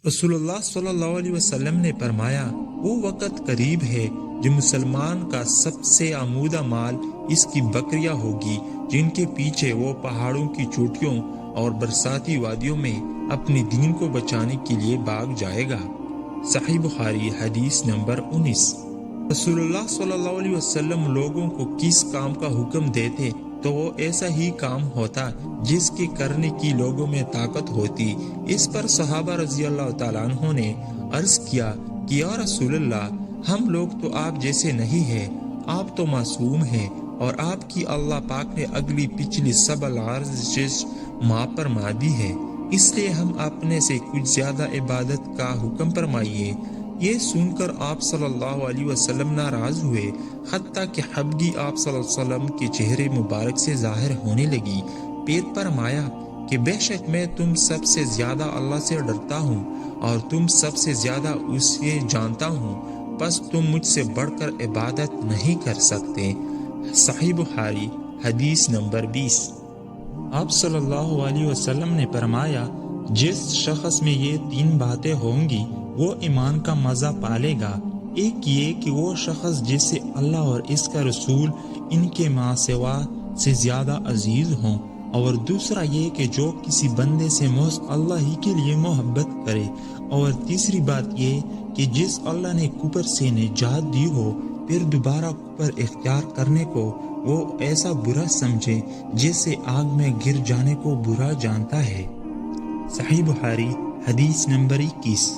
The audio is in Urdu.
رسول اللہ صلی اللہ علیہ وسلم نے فرمایا، وہ وقت قریب ہے جو مسلمان کا سب سے آمودہ مال اس کی بکریاں ہوگی، جن کے پیچھے وہ پہاڑوں کی چوٹیوں اور برساتی وادیوں میں اپنے دین کو بچانے کے لیے بھاگ جائے گا۔ صحیح بخاری حدیث نمبر 19۔ رسول اللہ صلی اللہ علیہ وسلم لوگوں کو کس کام کا حکم دیتے تو وہ ایسا ہی کام ہوتا جس کے کرنے کی لوگوں میں طاقت ہوتی۔ اس پر صحابہ رضی اللہ تعالیٰ عنہ نے عرض کیا کہ یا رسول اللہ، ہم لوگ تو آپ جیسے نہیں ہیں، آپ تو معصوم ہیں، اور آپ کی اللہ پاک نے اگلی پچھلی سب العرض معاف فرما دی ہے، اس لیے ہم اپنے سے کچھ زیادہ عبادت کا حکم فرمائیے۔ یہ سن کر آپ صلی اللہ علیہ وسلم ناراض ہوئے، حتیٰ کہ حبگی آپ صلی اللہ علیہ وسلم کے چہرے مبارک سے ظاہر ہونے لگی۔ پھر فرمایا کہ بے شک میں تم سب سے زیادہ اللہ سے ڈرتا ہوں اور تم سب سے زیادہ اسے جانتا ہوں، بس تم مجھ سے بڑھ کر عبادت نہیں کر سکتے۔ صحیح بخاری حدیث نمبر 20۔ آپ صلی اللہ علیہ وسلم نے فرمایا، جس شخص میں یہ تین باتیں ہوں گی وہ ایمان کا مزہ پالے گا۔ ایک یہ کہ وہ شخص جسے اللہ اور اس کا رسول ان کے ماں سوا سے زیادہ عزیز ہوں، اور دوسرا یہ کہ جو کسی بندے سے محض اللہ ہی کے لیے محبت کرے، اور تیسری بات یہ کہ جس اللہ نے کفر سے نجات دی ہو پھر دوبارہ کفر اختیار کرنے کو وہ ایسا برا سمجھے جیسے آگ میں گر جانے کو برا جانتا ہے۔ صحیح بخاری حدیث نمبر 21۔